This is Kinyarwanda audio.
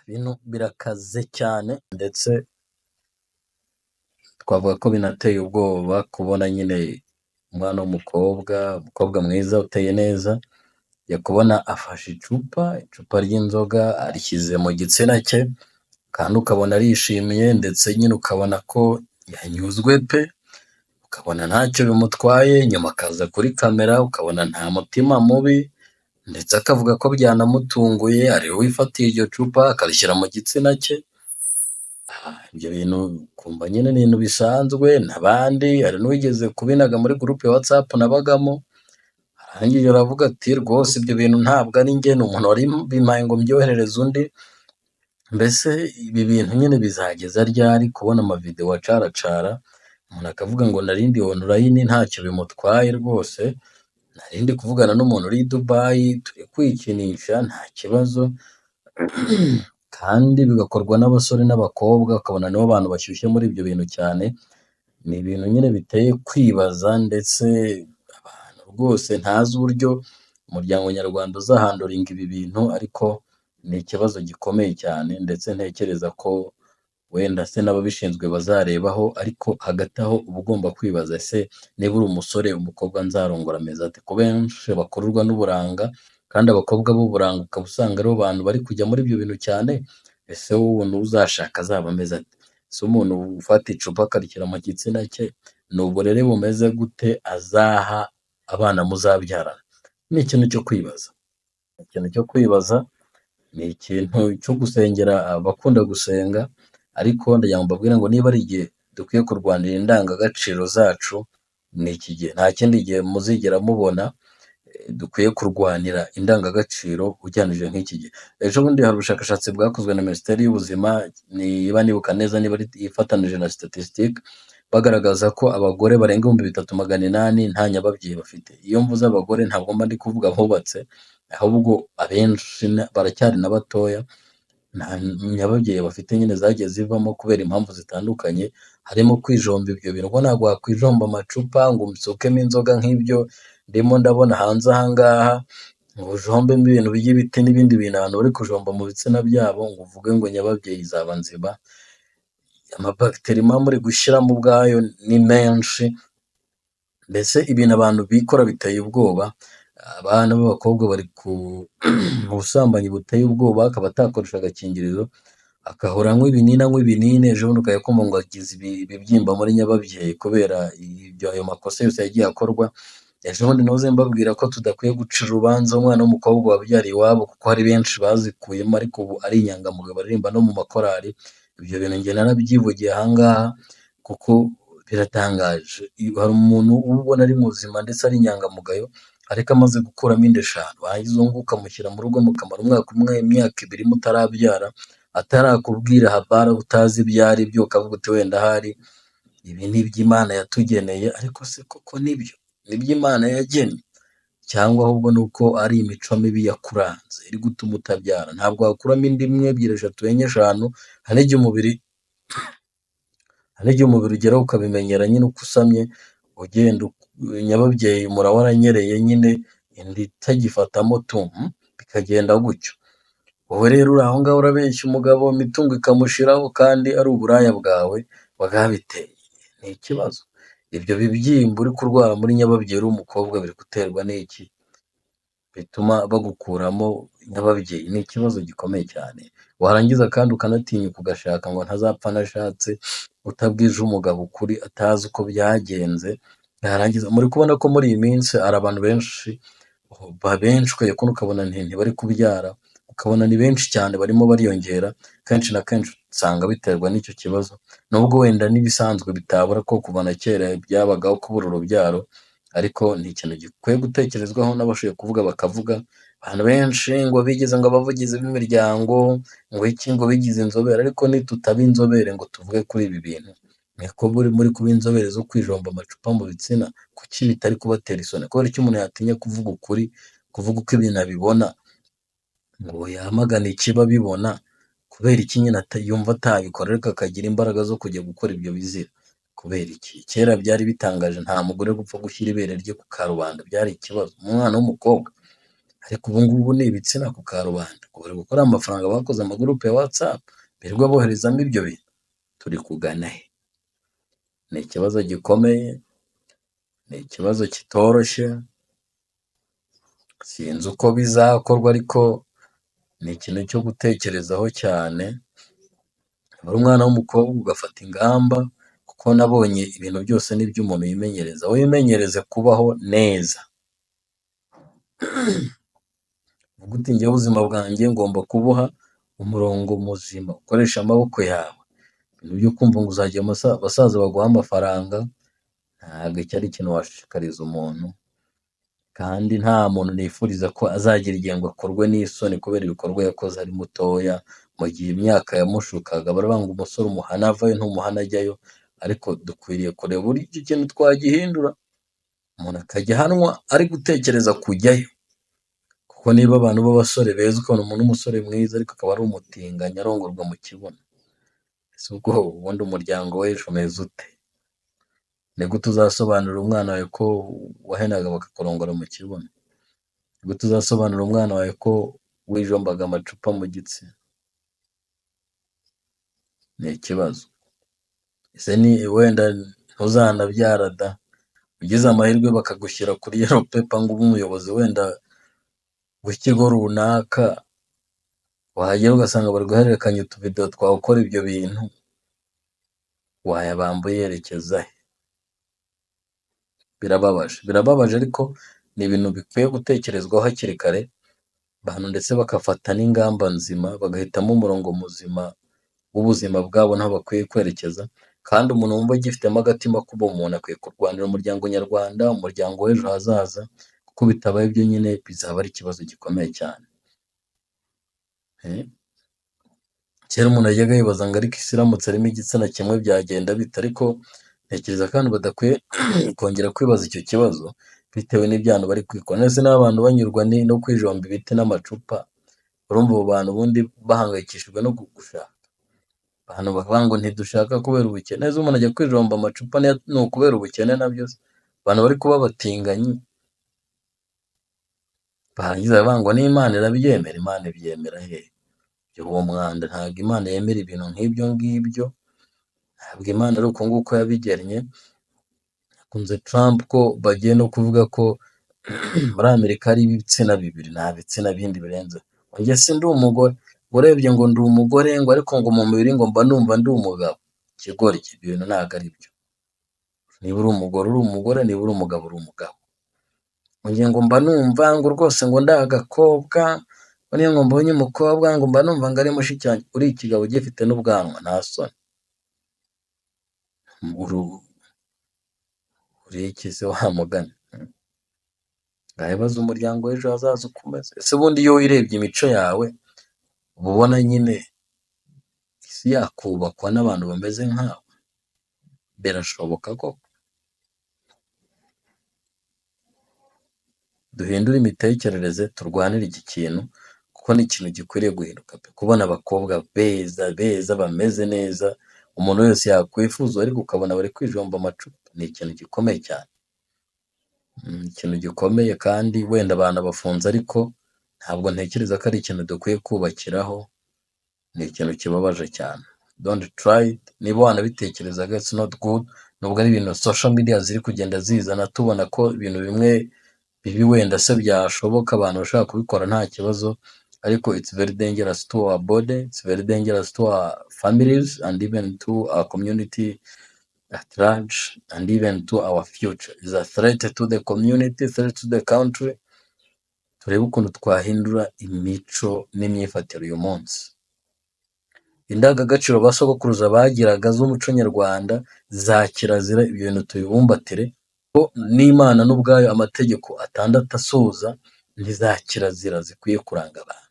Bino birakaze cyane ndetse twavuga ko binateye ubwoba kubona nyine umwana w'umukobwa, umukobwa mwiza uteye neza, ya kubona afashe icupa ry'inzoga arishyize mu gitsina cye, kandi ukabona arishimye ndetse nyine ukabona ko yanyuzwe pe, ukabona ntacyo bimutwaye, nyuma akaza kuri kamera ukabona nta mutima mubi, ndetse akavuga ko byanamutunguye, ari we wifatiye iryo cupa akarishyira mu gitsina cye. Ibyo bintu ukumva nyine ni ibintu bisanzwe, n'abandi hari n'uwigeze kubinaga muri gurupe ya WhatsApp nabagamo, arangije aravuga ati rwose ibyo bintu ntabwo ari njye, ni umuntu wari bimpaye ngo mbyoherereze undi. Mbese ibi bintu nyine bizageza ryari kubona amavidewo acaracara, umuntu akavuga ngo narindi online ntacyo bimutwaye rwose, narindi kuvugana n'umuntu uri i Dubai turi kwikinisha nta kibazo, kandi bigakorwa n'abasore n'abakobwa, ukabona nibo bantu bashyushye muri ibyo bintu cyane. Ni ibintu nyine biteye kwibaza, ndetse abantu rwose ntazi uburyo umuryango nyarwanda uzahanduringa ibi bintu, ariko ni ikibazo gikomeye cyane, ndetse ntekereza ko wenda se n'ababishinzwe bazarebaho, ariko hagati aho uba ugomba kwibaza ese niba uri umusore umukobwa nzarongora ameze ate? Ko benshi bakururwa n'uburanga, kandi abakobwa b'uburanga ukaba usanga aribo bantu bari kujya muri ibyo bintu cyane. Ese wowe n'uzashaka azaba ameze ate? Ese umuntu ufata icupa akarishyira mu gitsina cye, ni uburere bumeze gute azaha abana muzabyarana? Ni ikintu cyo kwibaza, ikintu cyo kwibaza, ni ikintu cyo gusengera abakunda gusenga, ariko ndagira ngo mbabwire ngo niba ari igihe dukwiye kurwanira indangagaciro zacu, ni iki gihe, nta kindi gihe muzigera mubona dukwiye kurwanira indangagaciro ugereranije nk'iki gihe. Ejo bundi hari ubushakashatsi bwakozwe na Minisiteri y'Ubuzima, niba nibuka neza, niba ifatanije na Statistique, bagaragaza ko abagore barenga 3800 nta nyababyeyi bafite. Iyo mvuze abagore ntabwo mba ndi kuvuga abubatse, ahubwo abenshi baracyari na batoya, nta nyababyeyi bafite, nyine zagiye zivamo kubera impamvu zitandukanye, harimo kwijomba ibyo bintu. Ubwo ntabwo wakwijomba amacupa ngo umusukemo inzoga nk'ibyo ndimo ndabona hanze aha ngaha, ngo ujombemo ibintu by'ibiti n'ibindi bintu abantu bari kujomba mu bitsina byabo, ngo uvuge ngo nyababyeyi izaba nzima. Amabagiteri muba muri gushyiramo ubwayo ni menshi, mbese ibintu abantu bikora biteye ubwoba. Abana b'abakobwa bari mu busambanyi buteye ubwoba, akaba atakoresha agakingirizo, agahora anywa ibinini, ejo bundi ukajya kumva ngo agize ibibyimba muri nyababyeyi kubera ayo makosa yose yagiye akorwa. Ejo bundi nahoze mbabwira ko tudakwiye gucira urubanza umwana w'umukobwa wabyariye iwabo, kuko hari benshi bazikuyemo ariko ubu ari inyangamugayo, baririmba no mu makorari. Ibyo bintu njye narabyivugiye aha ngaha, kuko biratangaje. Hari umuntu uba ubona ari muzima ndetse ari inyangamugayo, ariko amaze gukuramo inda 5, warangiza uwo nguwo ukamushyira mu rugo mukamara umwaka umwe, imyaka 2 mutarabyara, atarakubwira habara, utazi ibyo ari byo, ukavuga uti wenda ahari ibi ni iby'Imana yatugeneye. Ariko se koko nibyo nibyo Imana yagennye, cyangwa ahubwo ni uko ari imico mibi yakuranze iri gutuma utabyara? Ntabwo wakuramo inda 1, 2, 3, 4, 5, hari n'igihe umubiri ugeraho ukabimenyera nyine uko usamye, ugenda nyababyeyi mura waranyereye nyine, inda itagifatamo bikagenda gutyo. Wowe rero uri aho ngaho urabeshya umugabo, imitungo ikamushiraho, kandi ari uburaya bwawe bwabiteye. Ni ikibazo. Ibyo bibyimba uri kurwara muri nyababyeyi uri umukobwa biri guterwa n'iki bituma bagukuramo nyababyeyi? Ni ikibazo gikomeye cyane. Warangiza kandi ukanatinyuka ugashaka ngo ntazapfa anashatse, utabwije umugabo ukuri, atazi uko byagenze. Yarangiza muri kubona ko muri iyi minsi hari abantu benshi babenshwe, kuko ukabona ntibari kubyara, ukabona ni benshi cyane barimo bariyongera. Kenshi na kenshi usanga biterwa n'icyo kibazo, nubwo wenda n'ibisanzwe bitabura ko kuva na kera byabagaho kubura urubyaro, ariko ni ikintu gikwiye gutekerezwaho n'abashoboye kuvuga bakavuga. Abantu benshi ngo bigize ngo abavugizi b'imiryango, ngo iki, ngo bigize inzobere, ariko nitutaba inzobere ngo tuvuge kuri ibi bintu, ko muri kuba inzobere zo kwijomba amacupa mu bitsina, kuki bitari kubatera isoni? Kubera icyo umuntu yatinya kuvuga ukuri, kuvuga uko ibintu abibona, ngo yamagane ikiba bibona? Kubera iki nyine yumva atabikora, ariko akagira imbaraga zo kujya gukora ibyo bizira? Kubera iki? Kera byari bitangaje nta mugore gupfa gushyira ibere rye ku karubanda, byari ikibazo. Umwana w'umukobwa ariko ubu ngubu ni ibitsina ku karubanda, ngo bari gukora amafaranga bakoze amagurupe ya WhatsApp birirwa boherezamo ibyo bintu. Turi kugana he? Ni ikibazo gikomeye, ni ikibazo kitoroshye, sinzi uko bizakorwa ariko ni ikintu cyo gutekerezaho cyane. Wari umwana w'umukobwa ugafata ingamba, kuko nabonye ibintu byose ni byo umuntu yimenyereza. Wimenyereze kubaho neza, uvuga uti njyewe ubuzima bwanjye ngomba kubuha umurongo muzima, ukoresha amaboko yawe. Ibintu byo kumva ngo uzajya abasaza baguha amafaranga, ntabwo icyo ari ikintu washishikariza umuntu, kandi nta muntu nifuriza ko azagira igihe ngo akorwe n'isoni kubera ibikorwa yakoze ari mutoya, mu gihe imyaka yamushukaga. Baravuga ngo umusore umuhana avayo ntumuhana ajyayo, ariko dukwiriye kureba uburyo icyo kintu twagihindura, umuntu akajya ahanwa ari gutekereza kujyayo. Kuko niba abantu b'abasore beza, ukabona umuntu w'umusore mwiza ariko akaba ari umutinganyi arongorwa mu kibuno, ese ubwo ubundi umuryango w'ejo umeze ute? Ni gute uzasobanurira umwana wawe ko wahenaga bakakurongora mu kibuno? Ni gute uzasobanurira umwana wawe ko wijombaga amacupa mu gitsina? Ni ikibazo. Ese ni wenda ntuzanabyara da, ugize amahirwe bakagushyira kuri yellow paper ngo ube umuyobozi wenda w'ikigo runaka, wahagera ugasanga bari guhererekanya utuvidewo twawe ukora ibyo bintu, wayabambuye yerekeza he? Birababaje ariko ni ibintu bikwiye gutekerezwaho hakiri kare, abantu ndetse bagafata n'ingamba nzima, bagahitamo umurongo muzima w'ubuzima bwabo n'aho bakwiye kwerekeza. Kandi umuntu wumva agifitemo agatima k'ubumuntu akwiye kurwanira umuryango nyarwanda, umuryango w'ejo hazaza, kuko bitabaye ibyo nyine bizaba ari ikibazo gikomeye cyane. Kera umuntu yajyaga yibaza ngo ariko isi iramutse arimo igitsina kimwe byagenda bite, ariko ntekereza ko abantu badakwiye kongera kwibaza icyo kibazo bitewe n'ibyano bari kwikora. Ndetse n'abantu banyurwa no kwijomba ibiti n'amacupa, urumva abo bantu ubundi bahangayikishijwe no gushaka. Abantu bavuga ngo ntidushaka kubera ubukene, neza umuntu ajya kwijomba amacupa ni ukubera ubukene nabyo se? Abantu bari kuba abatinganyi barangiza bavuga ngo n'Imana irabyemera. Imana ibyemera hehe? Uwo mwanda, ntabwo Imana yemera ibintu nk'ibyo ngibyo, ntabwo Imana ari uko nguko yabigennye. Hakunze Trump ko bagiye no kuvuga ko muri Amerika hari ibitsina bibiri, nta bitsina bindi birenze. Njye si ndi umugore, urebye ngo ndi umugore ngo ariko ngo mu mubiri ngo mba numva ndi umugabo. Ikigoryi, ibyo bintu ntabwo ari byo. Niba uri umugore uri umugore, niba uri umugabo uri umugabo. Njye ngo mba numva ngo rwose ngo ndi agakobwa, niyo ngo mbonye umukobwa ngo mba numva ngo ari mushiki wanjye. Uri ikigabo gifite n'ubwanwa, nta soni. Uri iki se wa mugani? Ngahibaza umuryango w'ejo hazaza uko umeze. Ese ubundi iyo wirebye imico yawe uba ubona nyine isi yakubakwa n'abantu bameze nkawe? Birashoboka koko? Duhindure imitekerereze, turwanire iki kintu, kuko ni ikintu gikwiriye guhinduka pe. Kubona abakobwa beza bameze neza, umuntu wese yakwifuza, ariko ukabona bari kwijomba amacupa, ni ikintu gikomeye cyane. Ikintu gikomeye, kandi wenda abantu bafunze, ariko ntabwo ntekereza ko ari ikintu dukwiye kubakiraho. Ni ikintu kibabaje cyane. Don't try it. Niba wanabitekerezaga it's not good. Nubwo ari ibintu social media ziri kugenda zizana, tubona ko ibintu bimwe bibi wenda se byashoboka abantu bashaka kubikora nta kibazo, ariko it's very dangerous to our body, it's very dangerous to our families, and even to our community at large, and even to our future. Is a threat to the community, threat to the country. Turebe ukuntu twahindura imico n'imyifatire uyu munsi. Indangagaciro basogokuruza bagiraga z'umuco nyarwanda, za kirazira, ibyo bintu tubibumbatire, ko n'Imana n'ubwayo amategeko 6 asoza ni za kirazira zikwiye kuranga abantu.